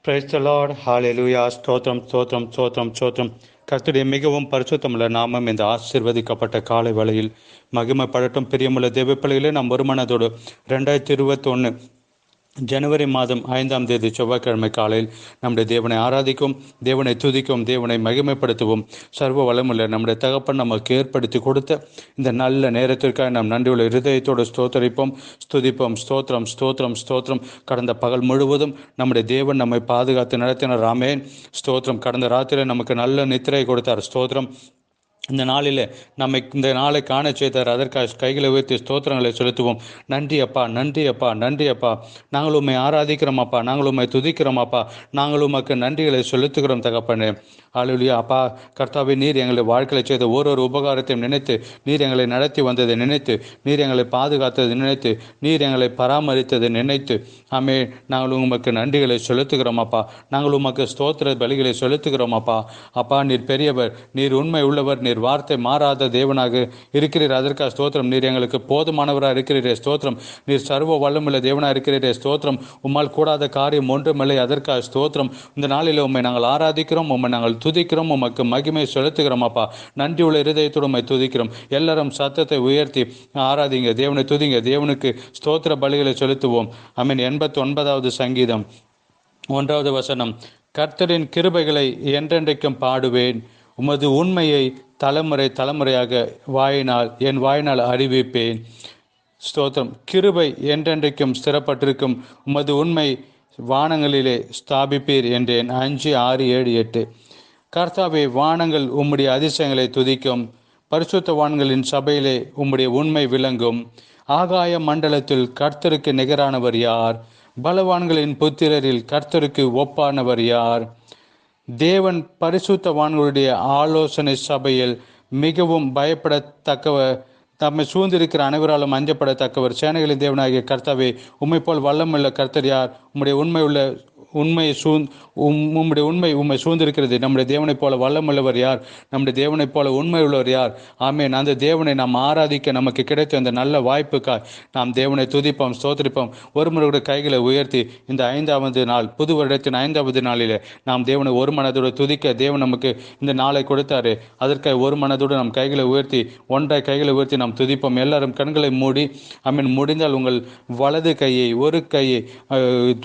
Praise the Lord. ஹalleluya. ஸ்தோத்திரம் ஸ்தோத்திரம் ஸ்தோத்திரம் ஸ்தோத்திரம். கர்த்தருடைய மிகவும் பரிசுத்தமுள்ள நாமம் இந்த ஆசீர்வதிக்கப்பட்ட காலை வேளையில் மகிமைப்படட்டும். பிரியமுள்ள தேவ பிள்ளைகளே, நாம் ஒரு மனதோடு 2021 ஜனவரி மாதம் 5ஆம் தேதி செவ்வாய்க்கிழமை காலையில் நம்முடைய தேவனை ஆராதிக்கும், தேவனை துதிக்கும், தேவனை மகிமைப்படுத்துவோம். சர்வ வளமுள்ள நம்முடைய தகப்பன் நமக்கு ஏற்படுத்தி கொடுத்த இந்த நல்ல நேரத்திற்காக நாம் நன்றியுள்ள இருதயத்தோடு ஸ்தோத்தரிப்போம், ஸ்துதிப்போம். ஸ்தோத்திரம் ஸ்தோத்திரம் ஸ்தோத்திரம். கடந்த பகல் முழுவதும் நம்முடைய தேவன் நம்மை பாதுகாத்து நடத்தினார். ஆமென். ஸ்தோத்திரம். கடந்த ராத்திரி நமக்கு நல்ல நித்திரை கொடுத்தார். ஸ்தோத்திரம். இந்த நாளில் நம்மை இந்த நாளை காண செய்தார். அதற்காக கைகளை உயர்த்தி ஸ்தோத்திரங்களை செலுத்துவோம். நன்றி அப்பா, நன்றி அப்பா, நன்றி அப்பா. நாங்கள் உண்மை ஆராதிக்கிறோம் அப்பா, நாங்கள் உண்மை துதிக்கிறோம் அப்பா, நாங்கள் உமக்கு நன்றிகளை செலுத்துகிறோம் தகப்பனே. ஹல்லேலூயா. அப்பா கர்த்தாவே, நீர் எங்களை வாழ்க்கையில் செய்த ஒரு உபகாரத்தையும் நினைத்து, நீர் எங்களை நடத்தி வந்ததை நினைத்து, நீர் எங்களை பாதுகாத்ததை நினைத்து, நீர் எங்களை பராமரித்ததை நினைத்து, ஆமே, நாங்கள் உமக்கு நன்றிகளை செலுத்துகிறோம் அப்பா. நாங்கள் உமக்கு ஸ்தோத்திர பலிகளை செலுத்துகிறோம் அப்பா. அப்பா, நீர் பெரியவர், நீர் உண்மை உள்ளவர், நீர் வார்த்தை மாறாத தேவனாக இருக்கிறீர். அதற்காக ஸ்தோத்திரம். நீர் எங்களுக்கு போதுமானவராக இருக்கிறீரே. ஸ்தோத்திரம். நீர் சர்வ வல்லமுள்ள தேவனாக இருக்கிறீரே. ஸ்தோத்திரம். உம்மால் கூடாத காரியம் ஒன்றுமில்லை. அதற்காக ஸ்தோத்திரம். இந்த நாளில் உம்மை நாங்கள் ஆராதிக்கிறோம், உம்மை நாங்கள் துதிக்கிறோம், உமக்கு மகிமை செலுத்துகிறோம் அப்பா. நன்றியுள்ள இருதயத்தோடு உம்மை துதிக்கிறோம். எல்லாரும் சத்தத்தை உயர்த்தி ஆராதிங்க, தேவனை துதிங்க, தேவனுக்கு ஸ்தோத்திர பலிகளை செலுத்துவோம். ஆமென். 89வது சங்கீதம் 1வது வசனம். கர்த்தரின் கிருபைகளை என்றென்றைக்கும் பாடுவேன், உமது உண்மையை தலைமுறை தலைமுறையாக என் வாயினால் அறிவிப்பேன். ஸ்தோத்திரம். கிருபை என்றென்றைக்கும் ஸ்திரப்பட்டிருக்கும், உமது உண்மை வானங்களிலே ஸ்தாபிப்பீர் என்றேன். 5, 6, 7, 8. கர்த்தாவே, வானங்கள் உம்முடைய அதிசயங்களை துதிக்கும், பரிசுத்தவான்களின் சபையிலே உம்முடைய உண்மை விளங்கும். ஆகாய மண்டலத்தில் கர்த்தருக்கு நிகரானவர் யார்? பலவான்களின் புத்திரரில் கர்த்தருக்கு ஒப்பானவர் யார்? தேவன் பரிசுத்தவான்களுடைய ஆலோசனை சபையில் மிகவும் பயப்படத்தக்கவர், தம்மை சூழ்ந்திருக்கிற அனைவராலும் அஞ்சப்படத்தக்கவர். சேனைகளின் தேவனாகிய கர்த்தாவே, உம்மை போல் வல்லமுள்ள கர்த்தர் யார்? உம்முடைய உண்மை சூழ்ந்திருக்கிறது. நம்முடைய தேவனைப் போல வல்லமுள்ளவர் யார்? நம்முடைய தேவனைப் போல உண்மை உள்ளவர் யார்? ஆமென். அந்த தேவனை நாம் ஆராதிக்க நமக்கு கிடைத்த அந்த நல்ல வாய்ப்புக்காய் நாம் தேவனை துதிப்போம், ஸ்தோத்திரிப்போம். ஒருமுறை கைகளை உயர்த்தி இந்த 5வது நாள், புது வருடத்தின் 5வது நாளிலே நாம் தேவனை ஒரு மனதோடு துதிக்க தேவன் நமக்கு இந்த நாளை கொடுத்தாரு. அதற்காக ஒரு மனதோடு நாம் கைகளை உயர்த்தி, ஒன்றாய் கைகளை உயர்த்தி நாம் துதிப்போம். எல்லாரும் கண்களை மூடி, ஆமென், முடிந்தால் உங்கள் வலது கையை, ஒரு கையை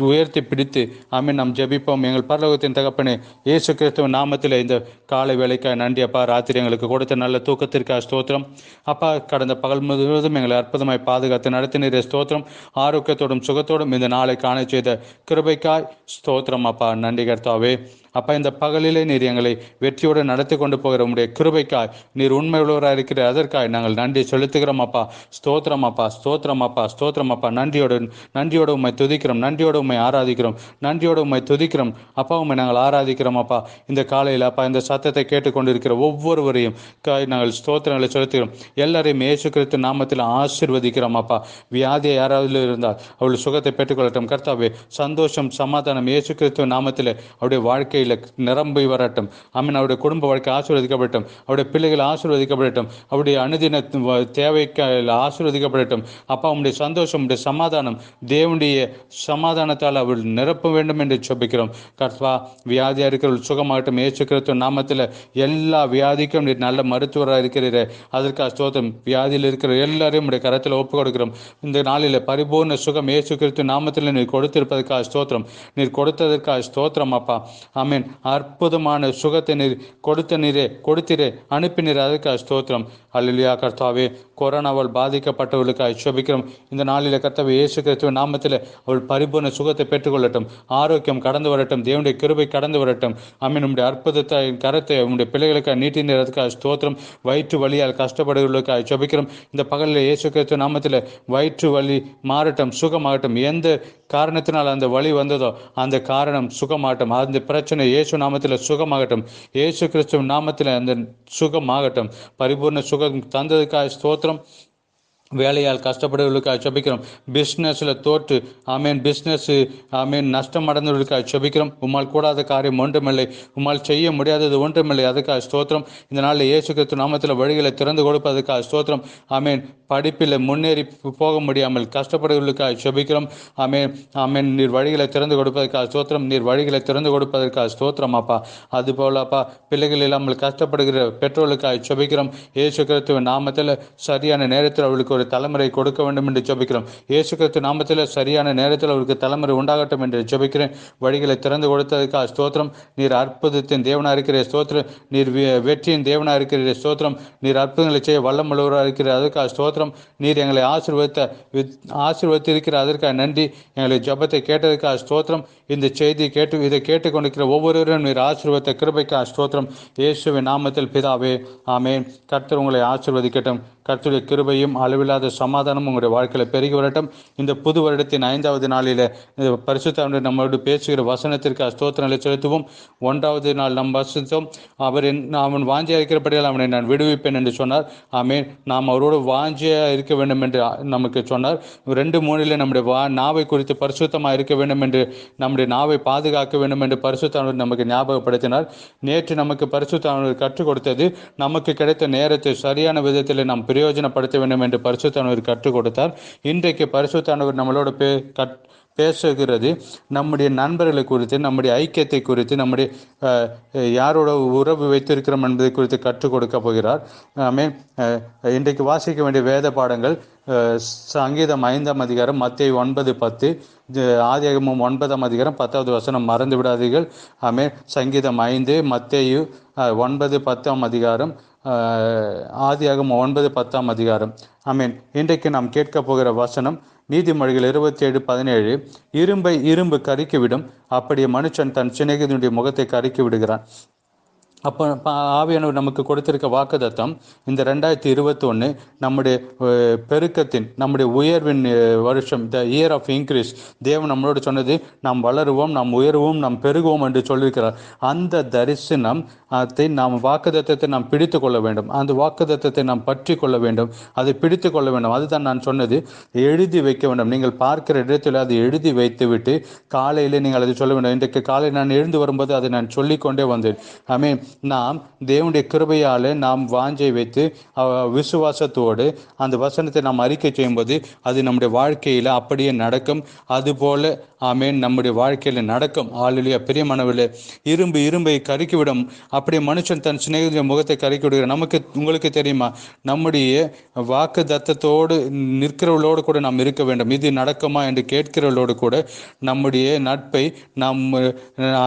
உயர்த்தி பிடித்து, ஆமென், நாம் ஜெபிப்போம். எங்கள் பரலோகத்தின் தகப்பனே, இயேசு கிறிஸ்துவின் நாமத்தில் இந்த காலை வேளைக்காக நன்றி அப்பா. ராத்திரி எங்களுக்கு கொடுத்த நல்ல தூக்கத்திற்காக ஸ்தோத்திரம் அப்பா. கடந்த பகல் முழுவதும் எங்களை அற்புதமாய் பாதுகாத்து நடத்தினீரே. ஸ்தோத்திரம். ஆரோக்கியத்தோடும் சுகத்தோடும் இந்த நாளை காண செய்த கிருபைக்காய் ஸ்தோத்திரம் அப்பா. நன்றி கர்த்தாவே. அப்பா, இந்த பகலிலே நீர் எங்களை வெற்றியோடு நடத்தி கொண்டு போகிற உம்முடைய கிருபைக்காய், நீர் உண்மை உள்ளவராக இருக்கிற அதற்காய் நாங்கள் நன்றி செலுத்துகிறோம் அப்பா. ஸ்தோத்திரம் அப்பா, ஸ்தோத்திரம் அப்பா, ஸ்தோத்திரம் அப்பா. நன்றியோடு உம்மை துதிக்கிறோம், நன்றியோடு உம்மை ஆராதிக்கிறோம், நன்றியோடு உம்மை துதிக்கிறோம் அப்பா. உம்மை நாங்கள் ஆராதிக்கிறோம் அப்பா. இந்த காலையில் அப்பா, இந்த சத்தத்தை கேட்டுக்கொண்டிருக்கிற ஒவ்வொருவரையும் நாங்கள் ஸ்தோத்திரங்களை செலுத்துகிறோம். எல்லாரையும் இயேசு கிறிஸ்து நாமத்தில் ஆசீர்வதிக்கிறோம் அப்பா. வியாதியை யாராவது இருந்தால் அவள் சுகத்தை பெற்றுக்கொள்ளட்டும் கர்த்தாவே. சந்தோஷம், சமாதானம் இயேசு கிறிஸ்து நாமத்தில் அவருடைய வாழ்க்கையில் நிரம்பி வரட்டும். ஆமென். அவருடைய குடும்ப வாழ்க்கை ஆசீர்வதிக்கப்படட்டும், அவருடைய பிள்ளைகள் ஆசீர்வதிக்கப்படட்டும், அவருடைய அனுதின தேவைக்கு ஆசீர்வதிக்கப்படட்டும் அப்பா. உம்முடைய சந்தோஷம், உம்முடைய சமாதானம், தேவனுடைய சமாதானத்தால் அவள் நிரப்ப வேண்டும் என்று ஜெபிக்கிறோம் கர்த்தா. வியாதியாக இருக்கிறவள் சுகமாகட்டும் இயேசு கிறிஸ்து நாமத்தில். எல்லா வியாதிக்கும் நீர் நல்ல மருத்துவராக இருக்கிறீரே, அதற்காக ஸ்தோத்திரம். வியாதியில் இருக்கிற எல்லாரையும் உடைய கரத்தில் ஒப்புக் கொடுக்கிறோம். இந்த நாளில் பரிபூர்ண சுகம் இயேசு கிறிஸ்து நாமத்தில் நீர் கொடுத்திருப்பதற்காக ஸ்தோத்திரம். நீர் கொடுத்ததற்காக ஸ்தோத்திரம் அப்பா. ஆமென். அற்புதமான சுகத்தை நீர் கொடுத்தீரே, அனுப்பினீர், அதற்காக ஸ்தோத்திரம். அல்லேலூயா கர்த்தாவே. கொரோனாவால் பாதிக்கப்பட்டவர்களுக்காக ஜெபிக்கிறோம். இந்த நாளில் கர்த்தாவே இயேசு கிறிஸ்துவின் நாமத்தில் அவள் பரிபூர்ண சுகத்தை பெற்றுக்கொள்ளட்டும், ஆரோக்கியம் கடந்து வரட்டும், தேவனுடைய கிருபை கடந்து வரட்டும். ஆமென். உம்முடைய அற்புதத்தை கரத்தை உம்முடைய பிள்ளைகளுக்காக நீட்டினீர், அதற்காக ஸ்தோத்திரம். வயிற்று வலியால் கஷ்டப்படுவர்களுக்காக ஜெபிக்கிறோம். இந்த பகலில் இயேசு கிறிஸ்து நாமத்தில் வயிற்று வலி மாறட்டும், சுகமாகட்டும். எந்த காரணத்தினால் அந்த வலி வந்ததோ அந்த காரணம் சுகமாகட்டும். அந்த பிரச்சனை இயேசு நாமத்தில் சுகமாகட்டும், இயேசு கிறிஸ்துவின் நாமத்தில் அந்த சுகமாகட்டும். பரிபூர்ண சுகம் தந்ததுக்காக ஸ்தோத்திரம். வேலையால் கஷ்டப்படுவர்களுக்காக ஜெபிக்கிறோம். பிஸ்னஸில் தோற்று பிஸ்னஸ் நஷ்டம் அடைந்தவர்களுக்காக ஜெபிக்கிறோம். உம்மால் கூடாத காரியம் ஒன்றுமில்லை, உம்மால் செய்ய முடியாதது ஒன்றுமில்லை. அதுக்காக ஸ்தோத்திரம். இந்த நாளில் இயேசு கிறிஸ்து நாமத்தில் வழிகளை திறந்து கொடுப்பதற்காக ஸ்தோத்திரம். படிப்பில் முன்னேறி போக முடியாமல் கஷ்டப்படுவர்களுக்காக ஜெபிக்கிறோம். நீர் வழிகளை திறந்து கொடுப்பதற்காக ஸ்தோத்திரம். நீர் வழிகளை திறந்து கொடுப்பதற்காக ஸ்தோத்திரம் அப்பா. அதுபோல் அப்பா, பிள்ளைகள் இல்லாமல் கஷ்டப்படுகிற பெற்றோர்களுக்காக ஜெபிக்கிறோம். இயேசு கிறிஸ்துவின் நாமத்தில் சரியான நேரத்தில் அவர்களுக்கு ஒரு தலைமுறை கொடுக்க வேண்டும் என்று ஜெபிக்கிறோம். இயேசு கிறிஸ்து நாமத்தில் சரியான நேரத்தில் அவருக்கு தலைமுறை உண்டாகட்டும் என்று ஜெபிக்கிறேன். வழிகளை திறந்து கொடுத்ததுக்காக ஸ்தோத்திரம். நீர் அற்புதத்தின் தேவனாக இருக்கிற ஸ்தோத்திரம். நீர் வெற்றியின் தேவனாக இருக்கிற ஸ்தோத்திரம். நீர் அற்புதங்களை செய்ய வல்லமுள்ளவராக இருக்கிற அதற்காக ஸ்தோத்திரம். நீர் எங்களை ஆசீர்வதித்திருக்கிற அதற்காக நன்றி. எங்களை ஜெபத்தை கேட்டதற்காக ஸ்தோத்திரம். இந்த செய்தியை இதை கேட்டுக்கொண்டிருக்கிற ஒவ்வொருவரும் நீர் ஆசீர்வதித்த கிருபைக்காக ஸ்தோத்திரம். இயேசுவின் நாமத்தில் பிதாவே, ஆமென். கர்த்தர் உங்களை ஆசீர்வதிக்கட்டும். கர்த்தருடைய கிருபையும் அளவில்லாத சமாதானமும் உங்களுடைய வாழ்க்கையில் பெருகி வரட்டும். இந்த புது வருடத்தின் 5வது நாளில் பரிசுத்த ஆண்டவர் நம்மோடு பேசுகிற வசனத்திற்கு ஸ்தோத்திரங்களை செலுத்துவோம். 1வது நாள் நம் வசித்தோம். அவன் வாஞ்சியாக இருக்கிறபடியால் அவனை நான் விடுவிப்பேன் என்று சொன்னார். நாம் அவரோடு வாஞ்சியாக இருக்க வேண்டும் என்று நமக்கு சொன்னார். 2:3 நம்முடைய நாவை குறித்து பரிசுத்தமாக இருக்க வேண்டும் என்று, நம்முடைய நாவை பாதுகாக்க வேண்டும் என்று பரிசுத்த ஆண்டவர் நமக்கு ஞாபகப்படுத்தினார். நேற்று நமக்கு பரிசுத்த ஆண்டவர் கற்றுக் கொடுத்தது நமக்கு கிடைத்த நேரத்தை சரியான விதத்தில் நாம் பிரயோஜனப்படுத்த வேண்டும் என்று பரிசுத்தானவர் கற்றுக் கொடுத்தார். இன்றைக்கு பரிசுத்தானவர் நம்மளோட பேசுகிறது நம்முடைய நண்பர்களை குறித்து, நம்முடைய ஐக்கியத்தை குறித்து, நம்முடைய யாரோட உறவு வைத்திருக்கிறோம் என்பதை குறித்து கற்றுக் கொடுக்க போகிறார். இன்றைக்கு வாசிக்க வேண்டிய வேத பாடங்கள் சங்கீதம் 5ஆம் அதிகாரம், மத்தேயு 9:10, ஆதியாகமம் 9ஆம் அதிகாரம் 10வது வசனம் மறந்து விடாதீர்கள். சங்கீதம் 5, மத்தேயு 9, 10ஆம் அதிகாரம், ஆதியாகமம் 9, 10ஆம் அதிகாரம். இன்றைக்கு நாம் கேட்க போகிற வசனம் நீதிமொழிகள் 27:17. இரும்பை இரும்பு கருக்கிவிடும், அப்படியே மனுஷன் தன் சிநேகிதனுடைய முகத்தை கருக்கி விடுகிறான். அப்போ ஆவியானவர் நமக்கு கொடுத்திருக்க வாக்குத்தத்தம் இந்த 2021 நம்முடைய பெருக்கத்தின், நம்முடைய உயர்வின் வருஷம், த இயர் ஆஃப் இன்க்ரீஸ். தேவன் நம்மளோடு சொன்னது நாம் வளருவோம், நாம் உயர்வோம், நாம் பெருகுவோம் என்று சொல்லியிருக்கிறார். அந்த தரிசனம் நாம் வாக்குத்தத்தத்தை நாம் பிடித்து கொள்ள வேண்டும். அந்த வாக்குத்தத்தத்தை நாம் பற்றி கொள்ள வேண்டும், அதை பிடித்து கொள்ள வேண்டும். அதுதான் நான் சொன்னது, எழுதி வைக்க வேண்டும். நீங்கள் பார்க்கிற இடத்துல அதை எழுதி வைத்துவிட்டு காலையில் நீங்கள் அதை சொல்ல வேண்டும். இன்றைக்கு காலை நான் எழுந்து வரும்போது அதை நான் சொல்லிக்கொண்டே வந்தேன். நாம் தேவனுடைய கிருபையால் நாம் வாஞ்சை வைத்து விசுவாசத்தோடு அந்த வசனத்தை நாம் அறிக்கை செய்யும்போது அது நம்முடைய வாழ்க்கையில் அப்படியே நடக்கும். அதுபோல நம்முடைய வாழ்க்கையில் நடக்கும். ஆளுடைய பிரியமானவர்களே, இரும்பை கருக்கிவிடும், அப்படியே மனுஷன் தன் சிநேகித முகத்தை கருக்கி விடுகிறார். உங்களுக்கு தெரியுமா, நம்முடைய வாக்கு தத்தத்தோடு நிற்கிறவர்களோடு கூட நாம் இருக்க வேண்டும். இது நடக்குமா என்று கேட்கிறவர்களோடு கூட நம்முடைய நட்பை,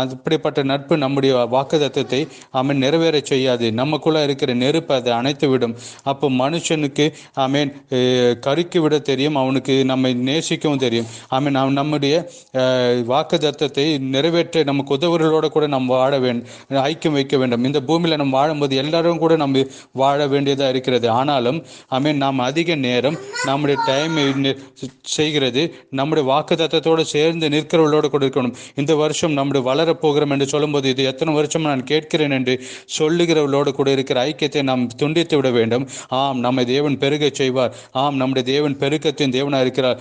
அப்படிப்பட்ட நட்பு நம்முடைய வாக்கு தத்தத்தை நிறைவேற செய்யாது. நமக்குள்ள இருக்கிற நெருப்பு அதை அணைத்து விடும். அப்போ மனுஷனுக்கு கருக்கி விட தெரியும், அவனுக்கு நம்மை நேசிக்கவும் தெரியும். நம்முடைய வாக்கு தத்தத்தை நிறைவேற்ற நமக்கு உதவுகளோடு கூட நாம் வாழ வேண்டும், ஐக்கியம் வைக்க வேண்டும். இந்த பூமியில் நம்ம வாழும்போது எல்லாரும் கூட நம்ம வாழ வேண்டியதாக இருக்கிறது. ஆனாலும் நாம் அதிக நேரம் நம்முடைய டைம் செய்கிறது நம்முடைய வாக்கு தத்தத்தோடு சேர்ந்து நிற்கிறவர்களோடு கூட இருக்கணும். இந்த வருஷம் நம்முடைய வளரப்போகிறோம் என்று சொல்லும்போது இது எத்தனை வருஷம் நான் கேட்கிறேன் என்று சொல்லுகிறவர்களோடு கூட இருக்கிற ஐக்கியத்தை நாம் துண்டித்து விட வேண்டும். நம்மை தேவன் பெருக செய்வார். நம்முடைய தேவன் பெருக்கத்தின் தேவனாக இருக்கிறார்.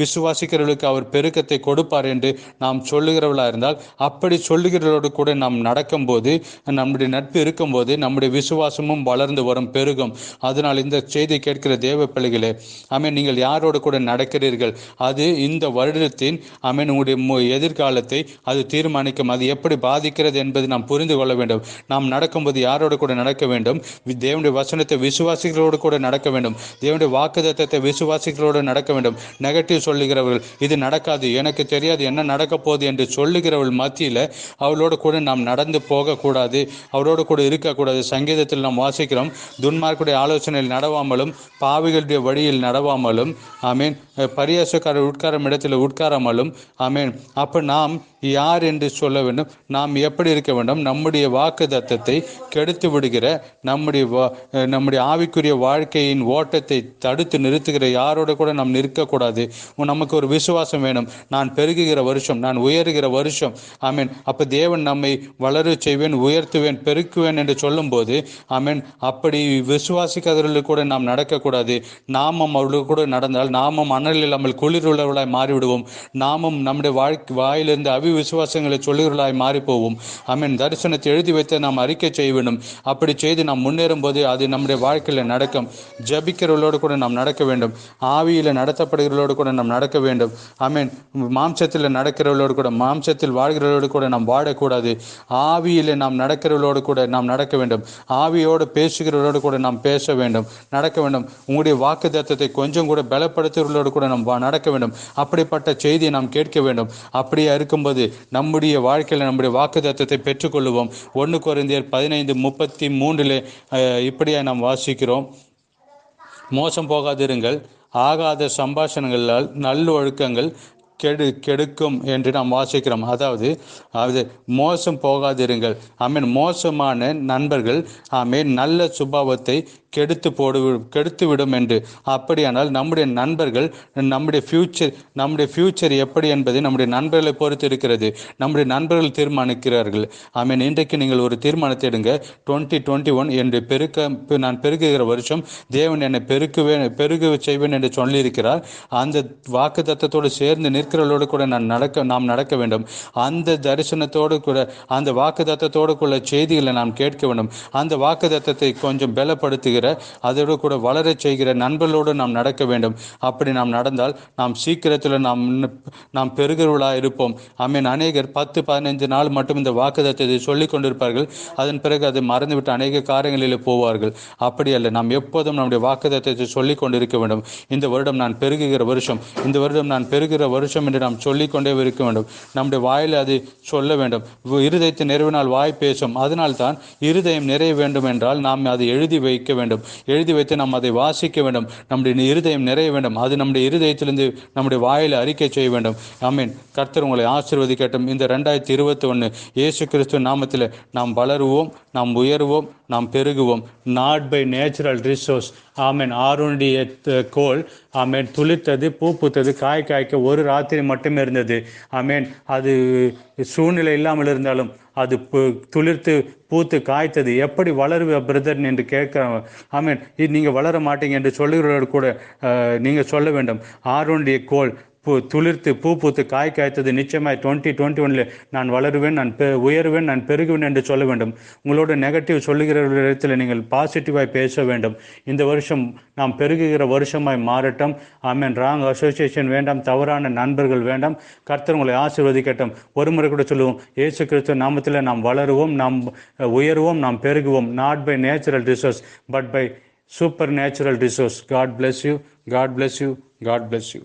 விசுவாசிக்கிறவர்களுக்கு அவர் பெருக்கத்தை கொடுப்பார் என்று நாம் சொல்லுகிறவர்களாக இருந்தால், அப்படி சொல்லுகிறவர்களோடு கூட நாம் நடக்கும்போது, நம்முடைய நட்பு இருக்கும்போது நம்முடைய விசுவாசமும் வளர்ந்து வரும், பெருகும். அதனால் இந்த செய்தி கேட்கிற தேவ பிள்ளைகளே, நீங்கள் யாரோடு கூட நடக்கிறீர்கள், அது இந்த வருடத்தின் உங்களுடைய எதிர்காலத்தை அது தீர்மானிக்கும். அது எப்படி பாதிக்கிறது என்பதை நாம் புரிந்து கொள்ள வேண்டும். நாம் நடக்கும்போது யாரோடு கூட நடக்க வேண்டும்? தேவனுடைய வசனத்தை விசுவாசிகளோடு கூட நடக்க வேண்டும். தேவனுடைய வாக்குத்தத்தத்தை விசுவாசிகளோடு நடக்க வேண்டும். நெகட்டிவ் சொல்லுகிறவர்கள், இது நடக்காது, எனக்கு தெரியாது என்ன நடக்க போகுது என்று சொல்லுகிறவர்கள் மத்தியில் அவளோடு கூட நாம் நடந்து போகக்கூடாது, அவரோடு கூட இருக்கக்கூடாது. சங்கீதத்தில் நாம் வாசிக்கிறோம், துன்மார்க்குடைய ஆலோசனையில் நடவாமலும் பாவிகளுடைய வழியில் நடவாமலும் பரியாசக்காரர் உட்காரும் இடத்தில் உட்காராமலும் அப்போ நாம் யார் என்று சொல்ல வேண்டும்? நாம் எப்படி இருக்க வேண்டும்? நம்முடைய வாக்கு தத்தத்தை கெடுத்து விடுகிற, நம்முடைய ஆவிக்குரிய வாழ்க்கையின் ஓட்டத்தை தடுத்து நிறுத்துகிற யாரோட கூட நாம் நிற்கக்கூடாது. நமக்கு ஒரு விசுவாசம் வேணும். நான் பெருகுகிற வருஷம், நான் உயர்கிற வருஷம். ஆமீன். அப்போ தேவன் நம்மை வளர செய்வேன், உயர்த்துவேன், பெருக்குவேன் என்று சொல்லும்போது ஆமீன், அப்படி விசுவாசிக்காதவர்களுக்கு கூட நாம் நடக்கக்கூடாது. நாமும் அவர்களுக்கு கூட நடந்தால் நாமும் அனல் இல்லாமல் குளிர் உள்ளவர்களாய் மாறிவிடுவோம். நாமும் நம்முடைய வாயிலிருந்து அவிவிசுவாசங்களை சொல்லுகிறவர்களாய் மாறி போவோம். ஆமீன். தரிசனத்தை எழுதி வைத்து நாம் அறிக்கை செய்ய வேண்டும். அப்படி செய்து நாம் முன்னேறும் போது அது நம்முடைய வாழ்க்கையில் நடக்கும். ஜபிக்கிறவர்களோடு கூட நாம் நடக்க வேண்டும். ஆவியில் நடத்தப்படுகிறவர்களோடு கூட நாம் நடக்க வேண்டும். ஆமீன். மாம்சத்தில் நடக்கிறவர்களோடு கூட, மாம்சத்தில் வாழ்கிறவர்களோடு கூட நாம் வாழக்கூடாது. ஆவியில் நாம் நடக்கிறவர்களோடு கூட நாம் நடக்க வேண்டும். ஆவியோடு பேசுகிறவர்களோடு கூட நாம் பேச வேண்டும், நடக்க வேண்டும். உங்களுடைய வாக்கு தத்தத்தை கொஞ்சம் கூட பலப்படுத்துகிறவர்களோடு கூட நாம் நடக்க வேண்டும். அப்படிப்பட்ட செய்தியை நாம் கேட்க வேண்டும். அப்படியே இருக்கும்போது நம்முடைய வாழ்க்கையில் நம்முடைய வாக்கு தத்தத்தை பெற்றுக்கொள்ளுவோம். 1 கொரிந்தியர் 15:33 இப்படியே நாம் வாசிக்கிறோம். மோசம் போகாதிருங்கள், ஆகாத சம்பாஷணங்களால் நல்லொழுக்கங்கள் கெடுக்கும் என்று நாம் வாசிக்கிறோம். அதாவது மோசம் போகாதிருங்கள். மோசமான நண்பர்கள் நல்ல சுபாவத்தை கெடுத்துவிடும் என்று. அப்படியானால் நம்முடைய நண்பர்கள் நம்முடைய ஃபியூச்சர் எப்படி என்பதை நம்முடைய நண்பர்களை பொறுத்து இருக்கிறது. நம்முடைய நண்பர்கள் தீர்மானிக்கிறார்கள். இன்றைக்கு நீங்கள் ஒரு தீர்மானத்தை எடுங்க. 2021 என்று நான் பெருகுகிற வருஷம், தேவன் என்னை பெருக செய்வேன் என்று சொல்லியிருக்கிறார். அந்த வாக்கு தத்தத்தோடு சேர்ந்து நிற்கிறவர்களோடு கூட நாம் நடக்க வேண்டும். அந்த தரிசனத்தோடு கூட, அந்த வாக்கு தத்தத்தோடு கூட செய்திகளை நாம் கேட்க வேண்டும். அந்த வாக்கு தத்தத்தை கொஞ்சம் பலப்படுத்துகிற, அதோடு கூட வளர செய்கிற நண்பர்களோடு நாம் நடக்க வேண்டும். அப்படி நாம் நடந்தால் நாம் சீக்கிரத்தில் நாம் பெருகிறவர்களாக இருப்போம். அநேகர் 10-15 நாள் மட்டும் இந்த வாக்குத்தத்தத்தை சொல்லிக் கொண்டிருப்பார்கள். அதன் பிறகு அதை மறந்துவிட்டு அநேக காரியங்களில் போவார்கள். அப்படி அல்ல, நாம் எப்போதும் நம்முடைய வாக்குத்தத்தத்தை சொல்லிக் கொண்டிருக்க வேண்டும். இந்த வருடம் நான் பெருகுகிற வருஷம், இந்த வருடம் நான் பெருகிற வருஷம் என்று நாம் சொல்லிக்கொண்டே இருக்க வேண்டும். நம்முடைய வாயில் அதை சொல்ல வேண்டும். இருதயத்தை நிறைவினால் வாய் பேசும். அதனால் தான் இருதயம் நிறைய வேண்டும் என்றால் நாம் அதை எழுதி வைக்க வேண்டும். எழுதி வைத்து நாம் அதை வாசிக்க வேண்டும். நம்முடைய இருதயம் நிறைய வேண்டும். அது நம்முடைய இருதயத்திலிருந்து நம்முடைய வாயில் அறிக்கை செய்ய வேண்டும். ஆமீன். கர்த்தர் உங்களை ஆசீர்வதிக்கட்டும். இந்த 2021 இயேசு கிறிஸ்துவின் நாமத்தில் நாம் வளருவோம், நாம் உயருவோம், நாம் பெருகுவோம். Not by natural resource. ஆமீன். ஆரோனுடைய கோல் ஆமீன் துளிர்த்தது, பூ பூத்தது, காய்க்க ஒரு ராத்திரி மட்டுமே இருந்தது. ஆமீன். அது சூழ்நிலை இல்லாமல் இருந்தாலும் அது துளிர்த்து பூத்து காய்த்தது. எப்படி வளருவ பிரதர் என்று கேட்கிறவங்க, ஆமீன், நீங்கள் வளர மாட்டீங்க என்று சொல்லுகிறவர்கள் கூட நீங்கள் சொல்ல வேண்டும். ஆரோனுடைய கோல் துளிர்த்து பூ பூத்து காய்த்தது. நிச்சயமாய் 2021 நான் வளருவேன், நான் உயருவேன், நான் பெருகுவேன் என்று சொல்ல வேண்டும். உங்களோட நெகட்டிவ் சொல்லுகிற இடத்தில் நீங்கள் பாசிட்டிவாய் பேச வேண்டும். இந்த வருஷம் நாம் பெருகுகிற வருஷமாய் மாறட்டும். ஆமீன். ராங் அசோசியேஷன் வேண்டாம், தவறான நண்பர்கள் வேண்டாம். கர்த்தர் உங்களை ஆசீர்வதிக்கட்டும். ஒரு முறை கூட சொல்லுவோம், இயேசு கிறிஸ்து நாமத்தில் நாம் வளருவோம், நாம் உயருவோம், நாம் பெருகுவோம். Not by natural resource but by supernatural resource. God bless you, God bless you, God bless you.